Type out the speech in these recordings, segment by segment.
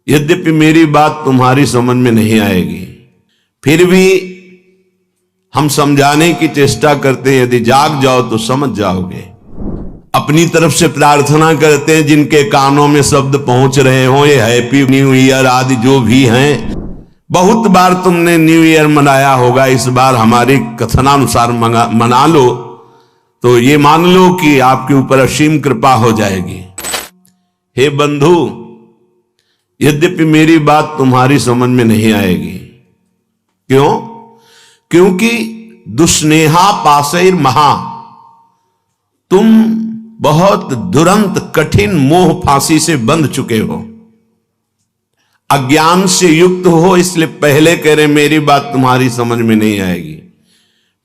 यद्यपि मेरी बात तुम्हारी समझ में नहीं आएगी, फिर भी हम समझाने की चेष्टा करते हैं। यदि जाग जाओ तो समझ जाओगे। अपनी तरफ से प्रार्थना करते हैं, जिनके कानों में शब्द पहुंच रहे हो, ये हैप्पी न्यू ईयर आदि जो भी हैं। बहुत बार तुमने न्यू ईयर मनाया होगा, इस बार हमारी कथनानुसार मना लो तो ये मान लो कि आपके ऊपर असीम कृपा हो जाएगी। हे बंधु, यद्यपि मेरी बात तुम्हारी समझ में नहीं आएगी। क्यों? क्योंकि दुस्नेहा पासैर महा, तुम बहुत दुरंत कठिन मोह फांसी से बंध चुके हो, अज्ञान से युक्त हो। इसलिए पहले कह रहे मेरी बात तुम्हारी समझ में नहीं आएगी,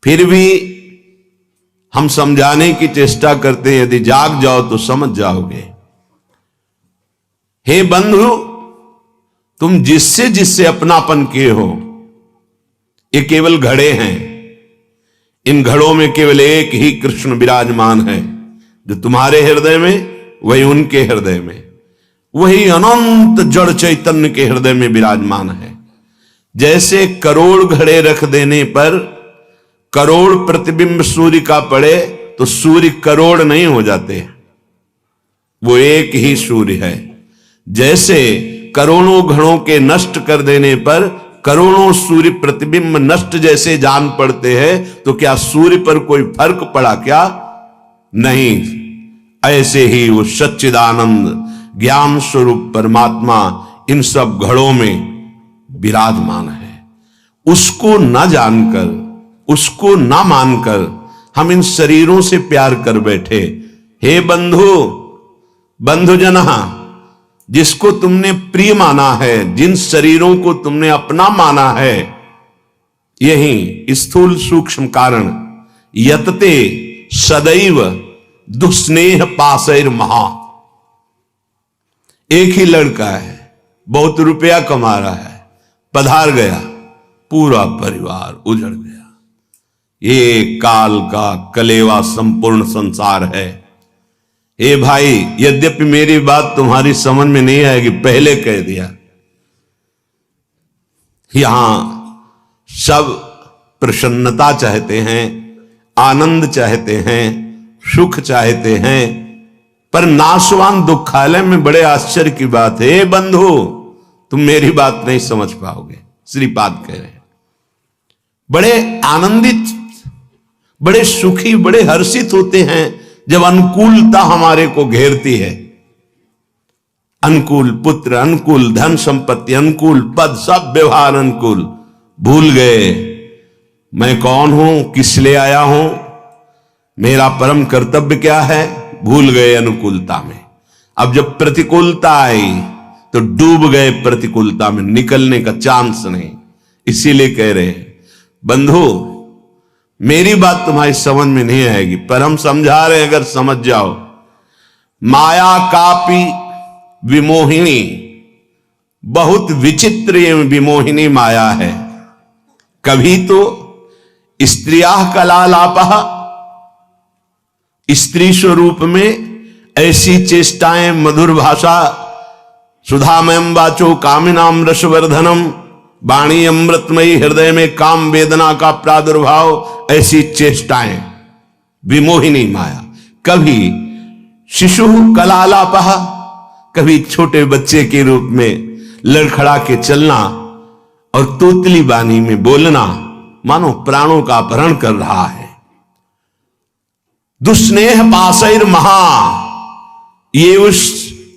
फिर भी हम समझाने की चेष्टा करते हैं। यदि जाग जाओ तो समझ जाओगे। हे बंधु, तुम जिससे जिससे अपनापन किए हो, ये केवल घड़े हैं। इन घड़ों में केवल एक ही कृष्ण विराजमान है, जो तुम्हारे हृदय में वही उनके हृदय में, वही अनंत जड़ चैतन्य के हृदय में विराजमान है। जैसे करोड़ घड़े रख देने पर करोड़ प्रतिबिंब सूर्य का पड़े तो सूर्य करोड़ नहीं हो जाते, वो एक ही सूर्य है। जैसे करोड़ों घड़ों के नष्ट कर देने पर करोड़ों सूर्य प्रतिबिंब नष्ट जैसे जान पड़ते हैं, तो क्या सूर्य पर कोई फर्क पड़ा क्या? नहीं। ऐसे ही वो सच्चिदानंद ज्ञान स्वरूप परमात्मा इन सब घड़ों में विराजमान है। उसको न जानकर, उसको न मानकर हम इन शरीरों से प्यार कर बैठे। हे बंधु, बंधुजना, जिसको तुमने प्रिय माना है, जिन शरीरों को तुमने अपना माना है, यही स्थूल सूक्ष्म कारण यतते सदैव दुस्नेह पासैर महा। एक ही लड़का है, बहुत रुपया कमा रहा है, पधार गया, पूरा परिवार उजड़ गया। ये काल का कलेवा संपूर्ण संसार है। हे भाई, यद्यपि मेरी बात तुम्हारी समझ में नहीं आएगी, पहले कह दिया। यहां सब प्रसन्नता चाहते हैं, आनंद चाहते हैं, सुख चाहते हैं, पर नाशवान दुखालय में बड़े आश्चर्य की बात है। हे बंधु, तुम मेरी बात नहीं समझ पाओगे। श्रीपाद कह रहे हैं, बड़े आनंदित, बड़े सुखी, बड़े हर्षित होते हैं जब अनुकूलता हमारे को घेरती है। अनुकूल पुत्र, अनुकूल धन संपत्ति, अनुकूल पद, सब व्यवहार अनुकूल। भूल गए मैं कौन हूं, किस लिए आया हूं, मेरा परम कर्तव्य क्या है। भूल गए अनुकूलता में। अब जब प्रतिकूलता आई तो डूब गए प्रतिकूलता में, निकलने का चांस नहीं। इसीलिए कह रहे हैं बंधु, मेरी बात तुम्हारी समझ में नहीं आएगी, पर हम समझा रहे हैं, अगर समझ जाओ। माया कापी विमोहिनी, बहुत विचित्र ये विमोहिनी माया है। कभी तो स्त्रिया कलालापः, स्त्री स्वरूप में ऐसी चेष्टाएं, मधुर भाषा, सुधामयम वाचो कामिनाम रसवर्धनम, वाणी अमृतमयी, हृदय में काम वेदना का प्रादुर्भाव, ऐसी चेष्टाएं, विमोहिनी माया। कभी शिशु कलालापः, कभी छोटे बच्चे के रूप में लड़खड़ा के चलना और तोतली बानी में बोलना, मानो प्राणों का अपहरण कर रहा है। दुस्नेह पासैर महा, ये उस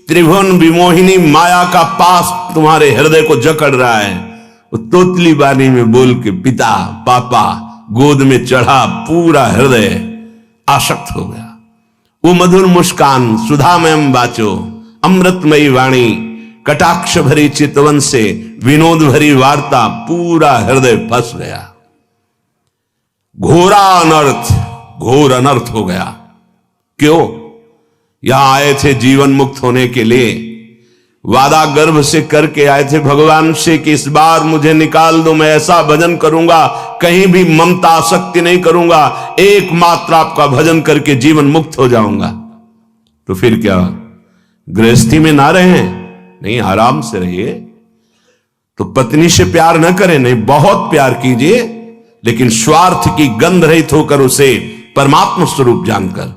त्रिभुवन विमोहिनी माया का पास तुम्हारे हृदय को जकड़ रहा है। वो तोतली बानी में बोल के पिता पापा गोद में चढ़ा, पूरा हृदय आसक्त हो गया। वो मधुर मुस्कान, सुधामयम वाचो, अमृतमयी वाणी, कटाक्ष भरी चितवन से विनोद भरी वार्ता, पूरा हृदय फंस गया। घोरा अनर्थ, घोर अनर्थ हो गया। क्यों? यहां आए थे जीवन मुक्त होने के लिए, वादा गर्भ से करके आए थे भगवान से कि इस बार मुझे निकाल दो, मैं ऐसा भजन करूंगा, कहीं भी ममता आसक्ति नहीं करूंगा, एकमात्र आपका भजन करके जीवन मुक्त हो जाऊंगा। तो फिर क्या, गृहस्थी में ना रहे, नहीं, आराम से रहिए। तो पत्नी से प्यार न करें, नहीं, बहुत प्यार कीजिए, लेकिन स्वार्थ की गंध रहित होकर उसे परमात्मा स्वरूप जानकर।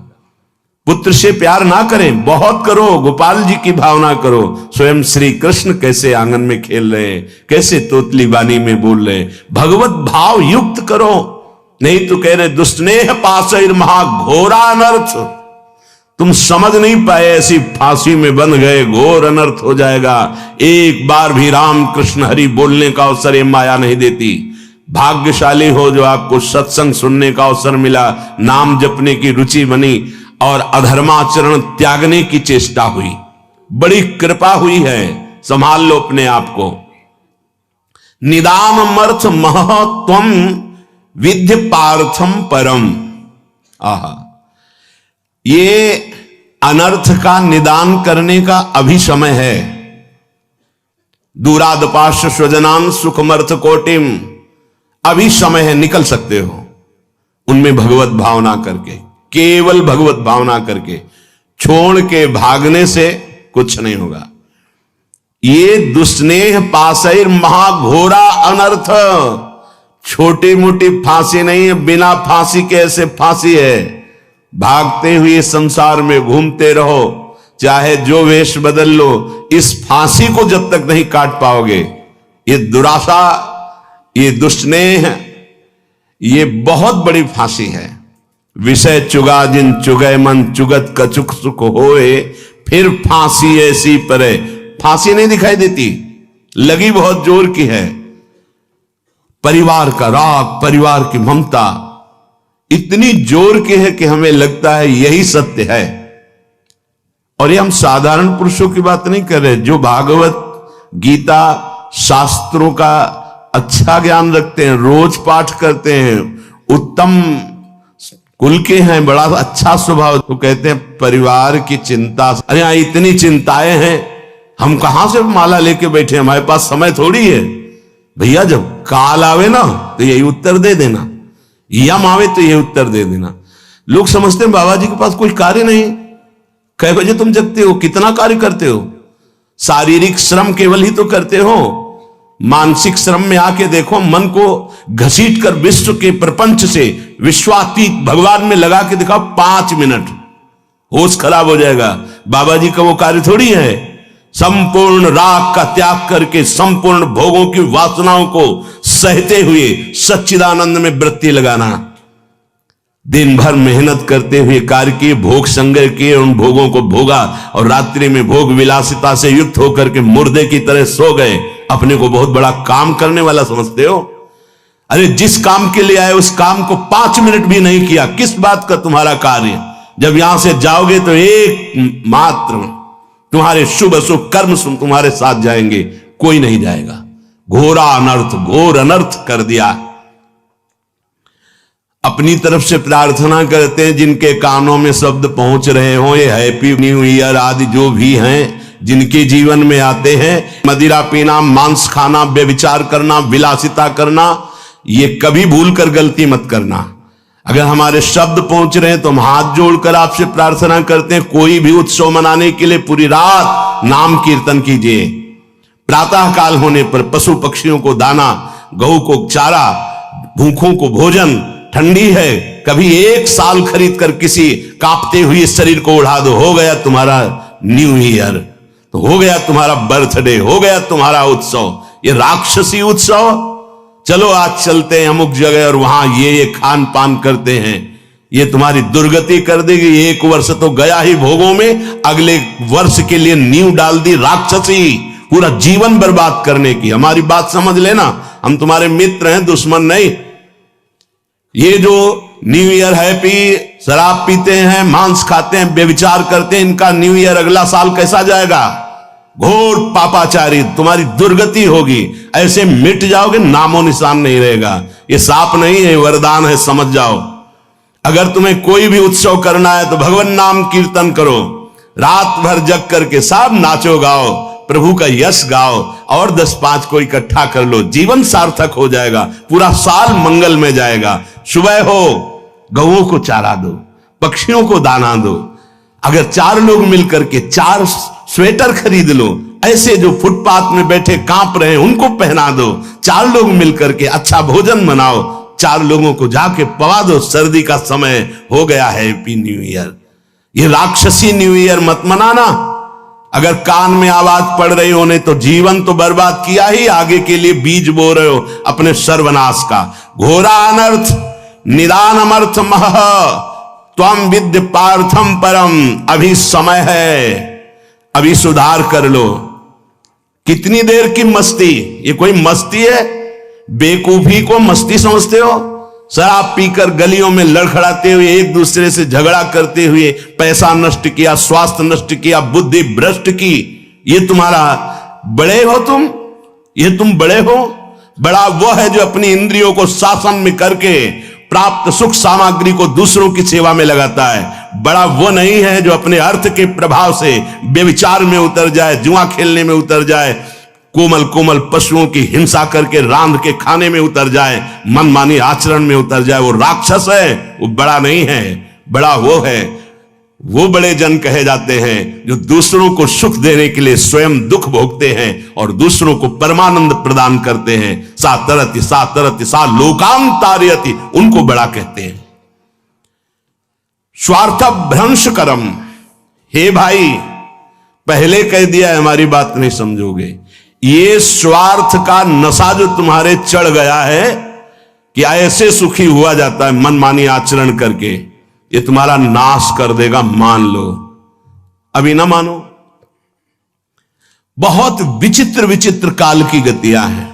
पुत्र से प्यार ना करें, बहुत करो, गोपाल जी की भावना करो। स्वयं श्री कृष्ण कैसे आंगन में खेल रहे हैं, कैसे तोतली वाणी में बोल रहे हैं, भगवत भाव युक्त करो। नहीं तो कह रहे दुष्स्नेह पाशैर महाघोरा अनर्थ। तुम समझ नहीं पाए, ऐसी फांसी में बंध गए, घोर अनर्थ हो जाएगा। एक बार भी राम कृष्ण हरि बोलने का अवसर ये माया नहीं देती। भाग्यशाली हो जो आपको सत्संग सुनने का अवसर मिला, नाम जपने की रुचि बनी और अधर्माचरण त्यागने की चेष्टा हुई। बड़ी कृपा हुई है, संभाल लो अपने आप को। निदानमर्थ महत्वम विद्य पार्थम परम। आहा, ये अनर्थ का निदान करने का अभी समय है। दूरादपाश स्वजनान सुखमर्थ कोटिम, अभी समय है, निकल सकते हो उनमें भगवत भावना करके, केवल भगवत भावना करके। छोड़ के भागने से कुछ नहीं होगा। ये दुस्नेह पाशैर महाघोरा अनर्थ, छोटी मोटी फांसी नहीं है, बिना फांसी के ऐसे फांसी है। भागते हुए संसार में घूमते रहो, चाहे जो वेश बदल लो, इस फांसी को जब तक नहीं काट पाओगे, ये दुराशा, ये दुस्नेह, ये बहुत बड़ी फांसी है। विषय चुगा जिन चुगय मन, चुगत कछुक सुख होए, फिर फांसी ऐसी परे। फांसी नहीं दिखाई देती, लगी बहुत जोर की है। परिवार का राग, परिवार की ममता इतनी जोर की है कि हमें लगता है यही सत्य है। और ये हम साधारण पुरुषों की बात नहीं कर रहे, जो भागवत गीता शास्त्रों का अच्छा ज्ञान रखते हैं, रोज पाठ करते हैं, उत्तम कुल के हैं, बड़ा अच्छा स्वभाव, तो कहते हैं परिवार की चिंता। अरे यहाँ इतनी चिंताएं हैं, हम कहां से माला लेके बैठे, हमारे पास समय थोड़ी है। भैया जब काल आवे ना तो यही उत्तर दे देना, यम आवे तो यही उत्तर दे देना। लोग समझते हैं बाबा जी के पास कोई कार्य नहीं। कै बजे तुम जगते हो, कितना कार्य करते हो? शारीरिक श्रम केवल ही तो करते हो, मानसिक श्रम में आके देखो, मन को घसीट कर विश्व के प्रपंच से विश्वातीत भगवान में लगा के दिखाओ 5 मिनट, होश खराब हो जाएगा। बाबा जी का वो कार्य थोड़ी है। संपूर्ण राग का त्याग करके संपूर्ण भोगों की वासनाओं को सहते हुए सच्चिदानंद में वृत्ति लगाना, दिन भर मेहनत करते हुए कार्य किए, भोग संग्रह किए, उन भोगों को भोगा और रात्रि में भोग विलासिता से युक्त होकर के मुर्दे की तरह सो गए। अपने को बहुत बड़ा काम करने वाला समझते हो? अरे जिस काम के लिए आए उस काम को 5 मिनट भी नहीं किया, किस बात का तुम्हारा कार्य? जब यहां से जाओगे तो एक मात्र तुम्हारे शुभ अशुभ कर्म तुम्हारे साथ जाएंगे, कोई नहीं जाएगा। घोरा अनर्थ, घोर अनर्थ कर दिया। अपनी तरफ से प्रार्थना करते हैं, जिनके कानों में शब्द पहुंच रहे हो, ये हैप्पी न्यू ईयर आदि जो भी हैं, जिनके जीवन में आते हैं, मदिरा पीना, मांस खाना, व्यभिचार करना, विलासिता करना, ये कभी भूल कर गलती मत करना। अगर हमारे शब्द पहुंच रहे हैं तो हम हाथ जोड़कर आपसे प्रार्थना करते हैं, कोई भी उत्सव मनाने के लिए पूरी रात नाम कीर्तन कीजिए। प्रातः काल होने पर पशु पक्षियों को दाना, गऊ को चारा, भूखों को भोजन, ठंडी है कभी 1 साल खरीद कर किसी कांपते हुए शरीर को उड़ा दो, हो गया तुम्हारा न्यू ईयर, तो हो गया तुम्हारा बर्थडे, हो गया तुम्हारा उत्सव। ये राक्षसी उत्सव, चलो आज चलते हैं अमुक जगह और वहां ये खान पान करते हैं, ये तुम्हारी दुर्गति कर देगी। 1 वर्ष तो गया ही भोगों में, अगले वर्ष के लिए नींव डाल दी राक्षसी, पूरा जीवन बर्बाद करने की। हमारी बात समझ लेना, हम तुम्हारे मित्र हैं, दुश्मन नहीं। ये जो न्यू ईयर हैप्पी, शराब पीते हैं, मांस खाते हैं, व्यभिचार करते हैं, इनका न्यू ईयर अगला साल कैसा जाएगा? घोर पापाचारी, तुम्हारी दुर्गति होगी। ऐसे मिट जाओगे, नामो निशान नहीं रहेगा। ये साप नहीं है, वरदान है, समझ जाओ। अगर तुम्हें कोई भी उत्सव करना है तो भगवान नाम कीर्तन करो, रात भर जग करके सब नाचो गाओ, प्रभु का यश गाओ और 10-5 को इकट्ठा कर लो, जीवन सार्थक हो जाएगा, पूरा साल मंगल में जाएगा। सुबह हो गऊओं को चारा दो, पक्षियों को दाना दो। अगर 4 लोग मिलकर के 4 स्वेटर खरीद लो, ऐसे जो फुटपाथ में बैठे कांप रहे हैं उनको पहना दो। 4 लोग मिलकर के अच्छा भोजन बनाओ, 4 लोगों को जाके पवा दो। सर्दी का समय हो गया है, हैप्पी न्यू ईयर। ये राक्षसी न्यू ईयर मत मनाना। अगर कान में आवाज पड़ रही हो नहीं तो जीवन तो बर्बाद किया ही, आगे के लिए बीज बो रहे हो अपने सर्वनाश का। घोरा अनर्थ निदानमर्थ मह त्वम विद्य पार्थम परम। अभी समय है, अभी सुधार कर लो। कितनी देर की मस्ती? ये कोई मस्ती है? बेकूफी को मस्ती समझते हो? शराब पीकर गलियों में लड़खड़ाते हुए, एक दूसरे से झगड़ा करते हुए पैसा नष्ट किया, स्वास्थ्य नष्ट किया, बुद्धि भ्रष्ट की। ये तुम्हारा बड़े हो तुम? ये तुम बड़े हो? बड़ा वो है जो अपनी इंद्रियों को शासन में करके प्राप्त सुख सामग्री को दूसरों की सेवा में लगाता है। बड़ा वो नहीं है जो अपने अर्थ के प्रभाव से व्यभिचार में उतर जाए, जुआ खेलने में उतर जाए, कोमल कोमल पशुओं की हिंसा करके रांध के खाने में उतर जाए, मनमानी आचरण में उतर जाए। वो राक्षस है, वो बड़ा नहीं है। बड़ा वो है, वो बड़े जन कहे जाते हैं जो दूसरों को सुख देने के लिए स्वयं दुख भोगते हैं और दूसरों को परमानंद प्रदान करते हैं। सा तरति सा लोकांतारयति, उनको बड़ा कहते हैं। स्वार्थ भ्रंश करम। हे भाई, पहले कह दिया है, हमारी बात नहीं समझोगे। ये स्वार्थ का नशा जो तुम्हारे चढ़ गया है कि ऐसे सुखी हुआ जाता है मनमानी आचरण करके, ये तुम्हारा नाश कर देगा, मान लो। अभी ना मानो। बहुत विचित्र विचित्र काल की गतियां हैं।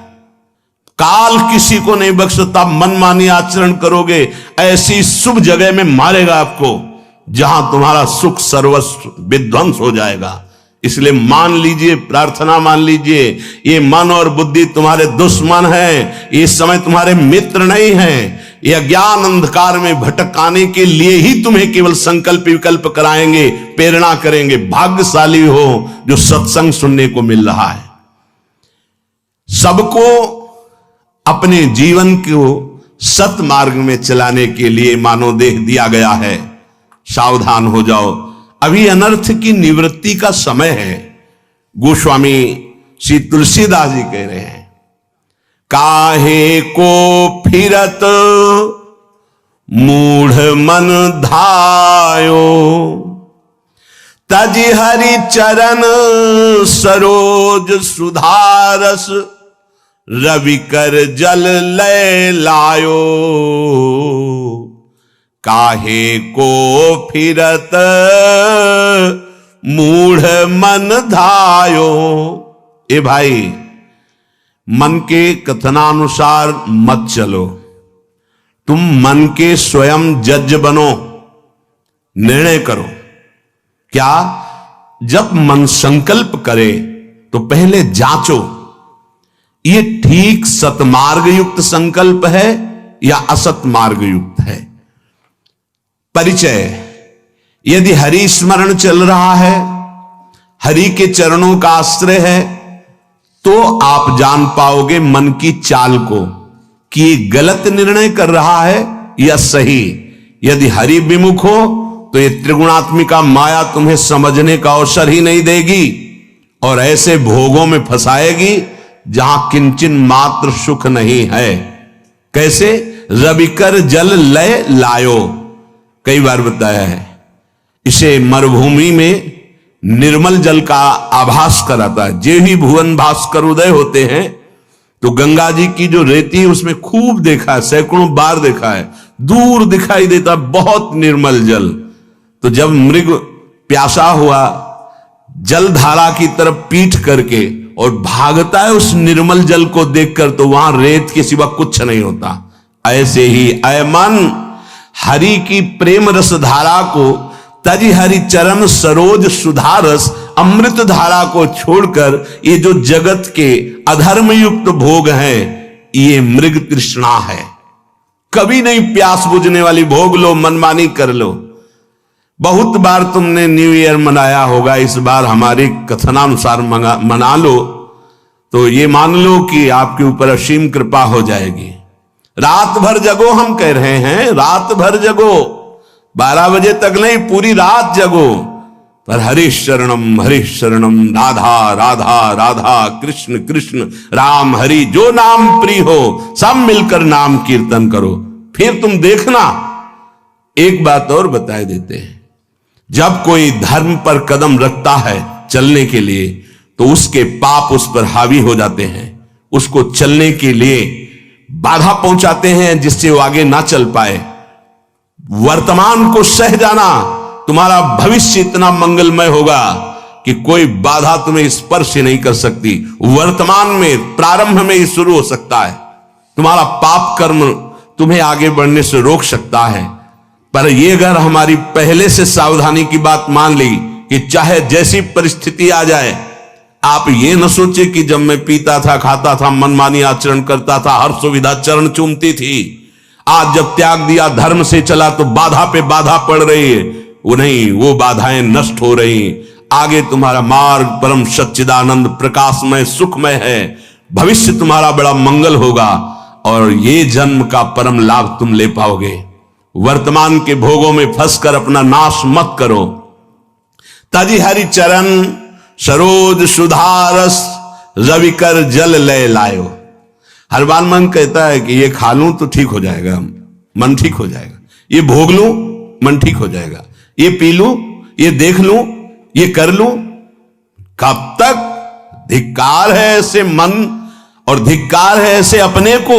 काल किसी को नहीं बख्शता। मनमानी आचरण करोगे, ऐसी शुभ जगह में मारेगा आपको जहां तुम्हारा सुख सर्वस्व विध्वंस हो जाएगा। इसलिए मान लीजिए, प्रार्थना मान लीजिए, ये मन और बुद्धि तुम्हारे दुश्मन हैं, ये समय तुम्हारे मित्र नहीं हैं। ये अज्ञान अंधकार में भटकाने के लिए ही तुम्हें केवल संकल्प विकल्प कराएंगे, प्रेरणा करेंगे। भाग्यशाली हो जो सत्संग सुनने को मिल रहा है। सबको अपने जीवन को सत मार्ग में चलाने के लिए मानव देह दिया गया है। सावधान हो जाओ, अभी अनर्थ की निवृत्ति का समय है। गोस्वामी श्री तुलसीदास जी कह रहे हैं, काहे को फिरत मूढ़ मन धायो, तज हरि चरण सरोज सुधारस, रवि कर जल लय लायो। काहे को फिरत मूढ़ मन धायो। ए भाई, मन के कथनानुसार मत चलो। तुम मन के स्वयं जज बनो, निर्णय करो। क्या? जब मन संकल्प करे तो पहले जांचो, ये ठीक सतमार्ग युक्त संकल्प है या असत मार्ग युक्त है। परिचय, यदि हरि स्मरण चल रहा है, हरि के चरणों का आश्रय है, तो आप जान पाओगे मन की चाल को कि ये गलत निर्णय कर रहा है या सही। यदि हरि विमुख हो तो ये त्रिगुणात्मिका माया तुम्हें समझने का अवसर ही नहीं देगी और ऐसे भोगों में फंसाएगी जहां किंचन मात्र सुख नहीं है। कैसे? रविकर जल लय लायो, कई बार बताया है। इसे मरुभूमि में निर्मल जल का आभास कराता है। जे ही भुवन भास्कर उदय होते हैं तो गंगा जी की जो रेती है उसमें खूब देखा है, सैकड़ों बार देखा है, दूर दिखाई देता है बहुत निर्मल जल। तो जब मृग प्यासा हुआ, जल धारा की तरफ पीठ करके और भागता है उस निर्मल जल को देखकर, तो वहां रेत के सिवा कुछ नहीं होता। ऐसे ही अय मन, हरि की प्रेम रस धारा को, तजी हरि चरण सरोज सुधारस, अमृत धारा को छोड़कर ये जो जगत के अधर्म युक्त भोग हैं, ये मृग तृष्णा है। कभी नहीं प्यास बुझने वाली भोग लो, मनमानी कर लो। बहुत बार तुमने न्यू ईयर मनाया होगा, इस बार हमारे कथनानुसार मना लो तो ये मान लो कि आपके ऊपर असीम कृपा हो जाएगी। रात भर जगो, हम कह रहे हैं, रात भर जगो, 12 बजे तक नहीं, पूरी रात जगो। पर हरीश शरणम, राधा राधा राधा, कृष्ण कृष्ण, राम हरि, जो नाम प्रिय हो सब मिलकर नाम कीर्तन करो। फिर तुम देखना। एक बात और बता देते हैं, जब कोई धर्म पर कदम रखता है चलने के लिए, तो उसके पाप उस पर हावी हो जाते हैं, उसको चलने के लिए बाधा पहुंचाते हैं, जिससे वो आगे ना चल पाए। वर्तमान को सह जाना, तुम्हारा भविष्य इतना मंगलमय होगा कि कोई बाधा तुम्हें स्पर्श नहीं कर सकती। वर्तमान में, प्रारंभ में ही शुरू हो सकता है। तुम्हारा पाप कर्म तुम्हें आगे बढ़ने से रोक सकता है। पर यह अगर हमारी पहले से सावधानी की बात मान ली कि चाहे जैसी परिस्थिति आ जाए, आप ये न सोचे कि जब मैं पीता था, खाता था, मनमानी आचरण करता था, हर सुविधा चरण चूमती थी, आज जब त्याग दिया, धर्म से चला, तो बाधा पे बाधा पड़ रही है। वो नहीं, वो बाधाएं नष्ट हो रही। आगे तुम्हारा मार्ग परम सच्चिदानंद प्रकाशमय सुखमय है। भविष्य तुम्हारा बड़ा मंगल होगा और ये जन्म का परम लाभ तुम ले पाओगे। वर्तमान के भोगों में फंसकर अपना नाश मत करो। तजी हरि चरण सरोज सुधारस, रविकर जल लय लायो। हर बार मन कहता है कि ये खा लूं तो ठीक हो जाएगा, मन ठीक हो जाएगा, ये भोग लूं मन ठीक हो जाएगा, ये पी लूं, ये देख लूं, ये कर लूं। कब तक? धिक्कार है ऐसे मन और धिक्कार है ऐसे अपने को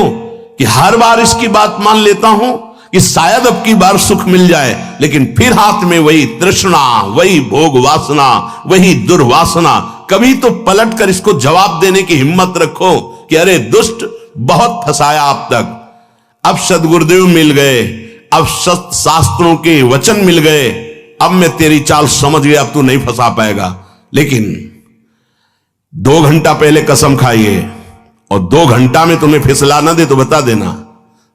कि हर बार इसकी बात मान लेता हूं कि शायद अब की बार सुख मिल जाए, लेकिन फिर हाथ में वही तृष्णा, वही भोग वासना, वही दुर्वासना। कभी तो पलट कर इसको जवाब देने की हिम्मत रखो कि अरे दुष्ट, बहुत फंसाया अब तक। अब सदगुरुदेव मिल गए, अब शास्त्रों के वचन मिल गए, अब मैं तेरी चाल समझ गया, अब तू नहीं फंसा पाएगा। लेकिन 2 घंटा पहले कसम खाइए और 2 घंटा में तुम्हें फिसला ना दे तो बता देना।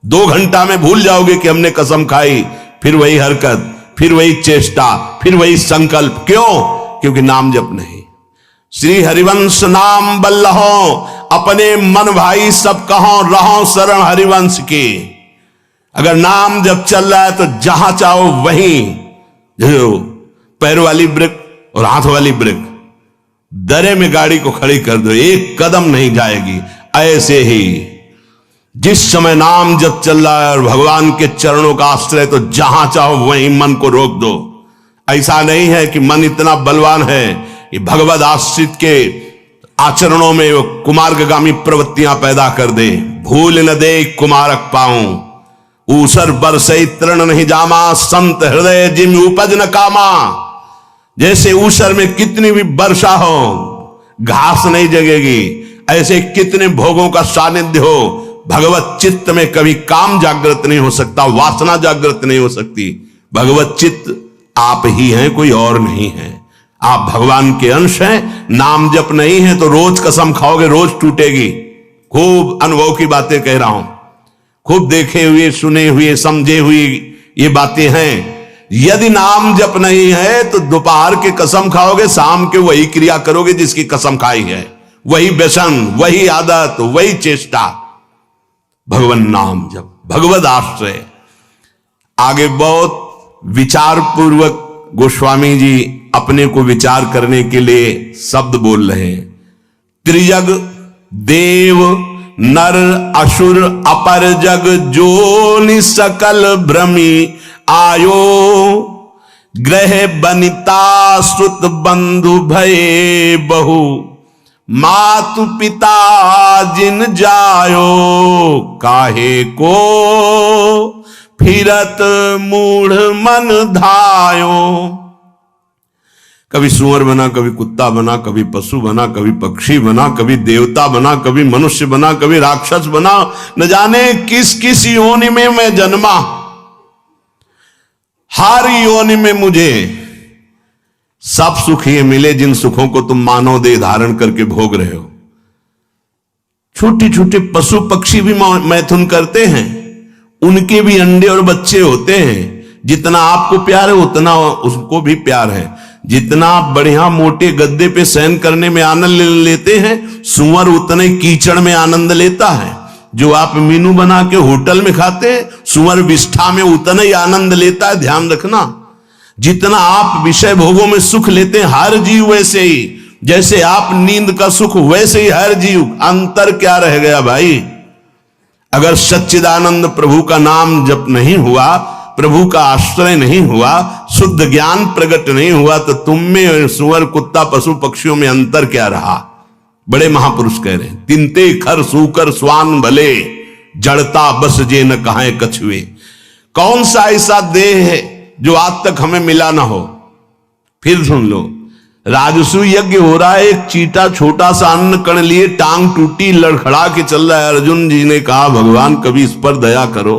2 घंटा में भूल जाओगे कि हमने कसम खाई, फिर वही हरकत, फिर वही चेष्टा, फिर वही संकल्प। क्यों? क्योंकि नाम जप नहीं। श्री हरिवंश नाम बल्लहो, अपने मन भाई सब कहो, रहो शरण हरिवंश की। अगर नाम जब चल रहा है तो जहां चाहो वहीं, जो पैर वाली ब्रेक और हाथ वाली ब्रेक, दरे में गाड़ी को खड़ी कर दो, एक कदम नहीं जाएगी। ऐसे ही जिस समय नाम जब चल रहा है और भगवान के चरणों का आश्रय, तो जहां चाहो वहीं मन को रोक दो। ऐसा नहीं है कि मन इतना बलवान है कि भगवद आश्रित के आचरणों में वो कुमार्गामी प्रवृत्तियां पैदा कर दे। भूल न दे कुमारक पाऊं, ऊसर बरसई तृण नहीं जामा, संत हृदय जिम उपज न कामा। जैसे ऊसर में कितनी भी वर्षा हो घास नहीं जगेगी, ऐसे कितने भोगों का सानिध्य हो, भगवत चित्त में कभी काम जागृत नहीं हो सकता, वासना जागृत नहीं हो सकती। भगवत चित्त आप ही हैं, कोई और नहीं है। आप भगवान के अंश हैं। नाम जप नहीं है तो रोज कसम खाओगे, रोज टूटेगी। खूब अनुभव की बातें कह रहा हूं, खूब देखे हुए, सुने हुए, समझे हुए ये बातें हैं। यदि नाम जप नहीं है तो दोपहर के कसम खाओगे, शाम के वही क्रिया करोगे जिसकी कसम खाई है, वही व्यसन, वही आदत, वही चेष्टा। भगवान नाम जप, भगवद आश्रय। आगे बहुत विचार पूर्वक गोस्वामी जी अपने को विचार करने के लिए शब्द बोल रहे हैं। त्रिजग देव नर असुर अपर जग जोनि सकल भ्रमी आयो, ग्रह बनिता सुत बंधु भये बहु, मातु पिता जिन जायो, काहे को फिरत मूढ़ मन धायो। कभी सुअर बना, कभी कुत्ता बना, कभी पशु बना, कभी पक्षी बना, कभी देवता बना, कभी मनुष्य बना, कभी राक्षस बना। न जाने किस किस योनि में मैं जन्मा। हर योनि में मुझे सब सुख ये मिले जिन सुखों को तुम मानव देह धारण करके भोग रहे हो। छोटे छोटे पशु पक्षी भी मैथुन करते हैं, उनके भी अंडे और बच्चे होते हैं। जितना आपको प्यार है उतना उसको भी प्यार है। जितना आप बढ़िया मोटे गद्दे पे शयन करने में आनंद लेते हैं, सुअर उतने कीचड़ में आनंद लेता है। जो आप मीनू बना के होटल में खाते हैं, सुअर विष्ठा में उतना ही आनंद लेता है। ध्यान रखना, जितना आप विषय भोगों में सुख लेते हैं हर जीव वैसे ही, जैसे आप नींद का सुख वैसे ही हर जीव। अंतर क्या रह गया भाई? अगर सच्चिदानंद प्रभु का नाम जप नहीं हुआ, प्रभु का आश्रय नहीं हुआ, शुद्ध ज्ञान प्रकट नहीं हुआ, तो तुम में सुअर कुत्ता पशु पक्षियों में अंतर क्या रहा? बड़े महापुरुष कह रहे हैं, तिनते खर सूकर स्वान भले, जड़ता बस जे न कहां कछुए। कौन सा ऐसा देह है जो आज तक हमें मिला ना हो? फिर सुन लो, राजसू यज्ञ हो रहा है, एक चीटा छोटा सा अन्न कण लिए टांग टूटी लड़खड़ा के चल रहा है। अर्जुन जी ने कहा, भगवान कभी इस पर दया करो,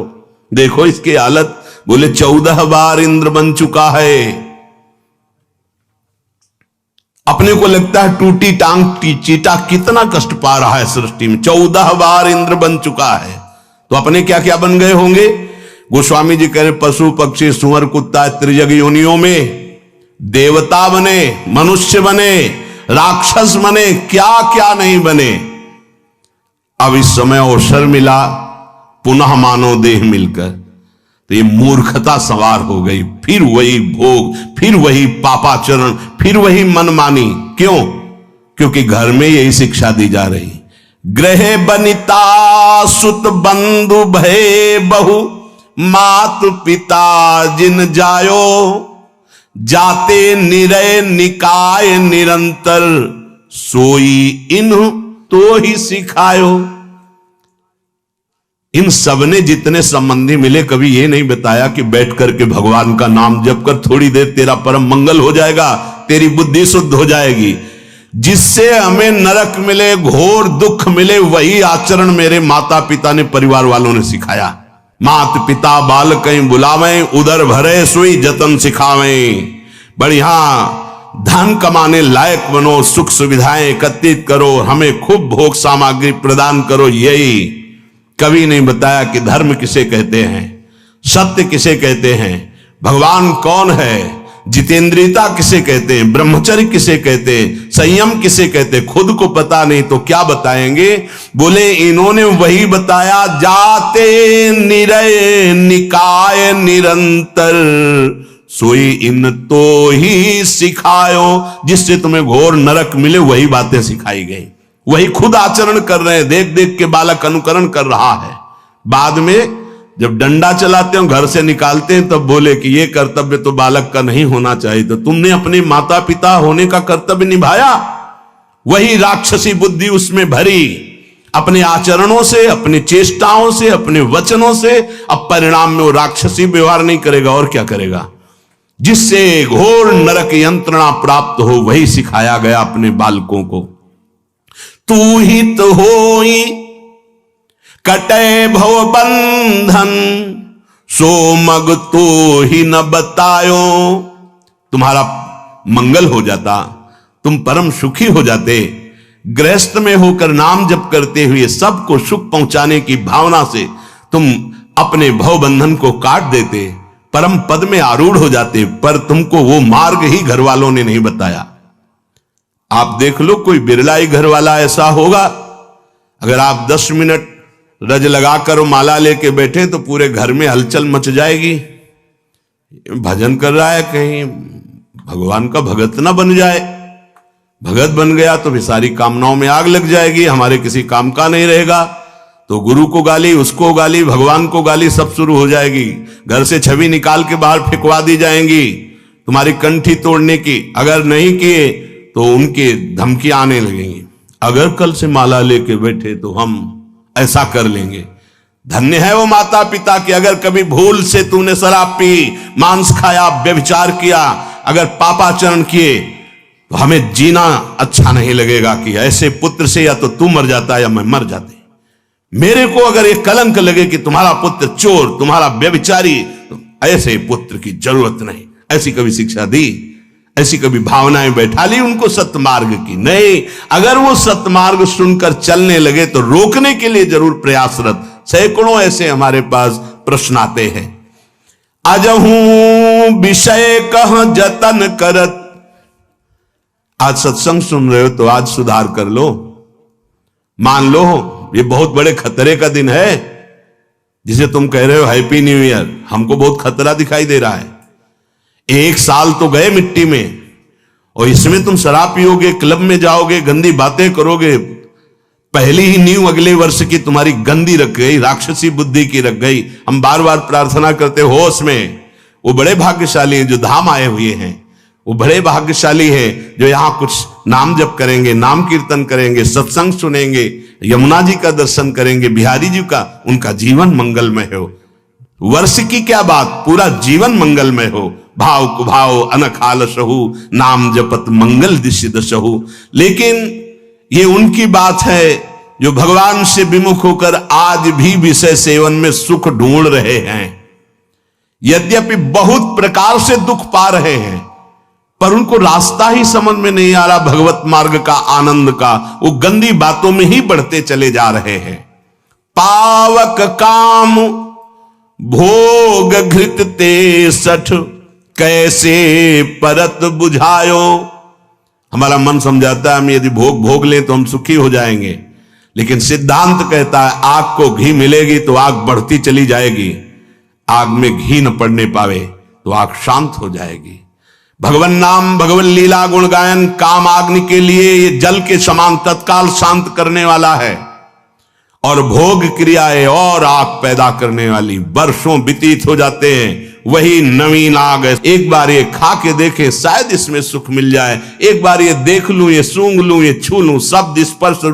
देखो इसकी हालत। बोले 14 बार इंद्र बन चुका है। अपने को लगता है टूटी टांग चीटा कितना कष्ट पा रहा है सृष्टि में, 14 बार इंद्र बन चुका है, तो अपने क्या क्या बन गए होंगे? गोस्वामी जी कह रहे, पशु पक्षी सुअर कुत्ता त्रिजग योनियों में देवता बने, मनुष्य बने, राक्षस बने, क्या क्या नहीं बने। अब इस समय अवसर मिला पुनः मानव देह मिलकर, तो ये मूर्खता सवार हो गई। फिर वही भोग, फिर वही पापाचरण, फिर वही मनमानी। क्यों? क्योंकि घर में यही शिक्षा दी जा रही, गृह बनिता सुत बंधु भय बहु, मातु पिता जिन जायो, जाते निरय निकाय निरंतर, सोई इन तो ही सिखायो। इन सबने जितने संबंधी मिले कभी ये नहीं बताया कि बैठ करके भगवान का नाम जप कर थोड़ी देर तेरा परम मंगल हो जाएगा, तेरी बुद्धि शुद्ध हो जाएगी। जिससे हमें नरक मिले, घोर दुख मिले, वही आचरण मेरे माता पिता ने, परिवार वालों ने सिखाया। मात पिता बाल कहीं बुलावें, उदर भरे सुई जतन सिखावें। बढ़िया धन कमाने लायक बनो, सुख सुविधाएं एकत्रित करो, हमें खूब भोग सामग्री प्रदान करो। यही कभी नहीं बताया कि धर्म किसे कहते हैं, सत्य किसे कहते हैं, भगवान कौन है, जितेंद्रियता किसे कहते हैं, ब्रह्मचर्य किसे कहते हैं, संयम किसे कहते हैं। खुद को पता नहीं तो क्या बताएंगे? बोले इन्होंने वही बताया, जाते निरय निकाय निरंतर, सोई इन तो ही सिखायो। जिससे तुम्हें घोर नरक मिले वही बातें सिखाई गई, वही खुद आचरण कर रहे हैं। देख देख के बालक अनुकरण कर रहा है। बाद में जब डंडा चलाते हो, घर से निकालते हैं, तब बोले कि ये कर्तव्य तो बालक का नहीं होना चाहिए। तो तुमने अपने माता पिता होने का कर्तव्य निभाया, वही राक्षसी बुद्धि उसमें भरी, अपने आचरणों से, अपनी चेष्टाओं से, अपने वचनों से। अब परिणाम में वो राक्षसी व्यवहार नहीं करेगा और क्या करेगा? जिससे घोर नरक यंत्रणा प्राप्त हो, वही सिखाया गया अपने बालकों को। तू ही तो होई कटे भव बंधन, सो मग तो ही न बतायो। तुम्हारा मंगल हो जाता, तुम परम सुखी हो जाते। गृहस्थ में होकर नाम जप करते हुए सबको सुख पहुंचाने की भावना से तुम अपने भव बंधन को काट देते, परम पद में आरूढ़ हो जाते। पर तुमको वो मार्ग ही घर वालों ने नहीं बताया। आप देख लो, कोई बिरला ही घर वाला ऐसा होगा, अगर आप 10 मिनट रज लगाकर माला लेके बैठे तो पूरे घर में हलचल मच जाएगी। भजन कर रहा है, कहीं भगवान का भगत ना बन जाए। भगत बन गया तो भी सारी कामनाओं में आग लग जाएगी, हमारे किसी काम का नहीं रहेगा। तो गुरु को गाली, उसको गाली, भगवान को गाली, सब शुरू हो जाएगी। घर से छवि निकाल के बाहर फेंकवा दी जाएंगी, तुम्हारी कंठी तोड़ने की। अगर नहीं किए तो उनके धमकियां आने लगेंगी। अगर कल से माला लेके बैठे तो हम ऐसा कर लेंगे। धन्य है वो माता पिता कि अगर कभी भूल से तूने शराब पी, मांस खाया, व्यभिचार किया, अगर पापाचरण किए, तो हमें जीना अच्छा नहीं लगेगा कि ऐसे पुत्र से या तो तू मर जाता या मैं मर जाते। मेरे को अगर ये कलंक लगे कि तुम्हारा पुत्र चोर, तुम्हारा व्यभिचारी, तो ऐसे पुत्र की जरूरत नहीं। ऐसी कभी शिक्षा दी, ऐसी कभी भावनाएं बैठा ली उनको सत्मार्ग की? नहीं। अगर वो सत्मार्ग सुनकर चलने लगे तो रोकने के लिए जरूर प्रयासरत। सैकड़ों ऐसे हमारे पास प्रश्न आते हैं। अजहू विषय कह जतन करत। आज सत्संग सुन रहे हो तो आज सुधार कर लो। मान लो ये बहुत बड़े खतरे का दिन है, जिसे तुम कह रहे हो हैप्पी न्यू ईयर। हमको बहुत खतरा दिखाई दे रहा है। 1 साल तो गए मिट्टी में, और इसमें तुम शराब पियोगे, क्लब में जाओगे, गंदी बातें करोगे, पहली ही नींव अगले वर्ष की तुम्हारी गंदी रख गई, राक्षसी बुद्धि की रख गई। हम बार बार प्रार्थना करते होश में। वो बड़े भाग्यशाली हैं जो धाम आए हुए हैं, वो बड़े भाग्यशाली हैं जो यहां कुछ नाम जप करेंगे, नाम कीर्तन करेंगे, सत्संग सुनेंगे, यमुना जी का दर्शन करेंगे, बिहारी जी का, उनका जीवन मंगलमय हो। वर्ष की क्या बात, पूरा जीवन मंगलमय हो। भाव कुभाव अनखाल सहु, नाम जपत मंगल दिशि दशहु। लेकिन ये उनकी बात है जो भगवान से विमुख होकर आज भी विषय सेवन में सुख ढूंढ रहे हैं, यद्यपि बहुत प्रकार से दुख पा रहे हैं, पर उनको रास्ता ही समझ में नहीं आ रहा भगवत मार्ग का, आनंद का। वो गंदी बातों में ही बढ़ते चले जा रहे हैं। पावक काम भोग घृत ते सठ, कैसे परत बुझायो। हमारा मन समझाता है हम यदि भोग लें तो हम सुखी हो जाएंगे, लेकिन सिद्धांत कहता है आग को घी मिलेगी तो आग बढ़ती चली जाएगी, आग में घी न पड़ने पावे तो आग शांत हो जाएगी। भगवन नाम, भगवन लीला, गुण गायन काम अग्नि के लिए ये जल के समान तत्काल शांत करने वाला है, और भोग क्रियाएं और आग पैदा करने वाली। वर्षों व्यतीत हो जाते हैं, वही नवीन आग है। एक बार ये खा के देखे, शायद इसमें सुख मिल जाए। एक बार ये देख लूं, ये सूंघ लूं, ये छू लूं, शब्द स्पर्श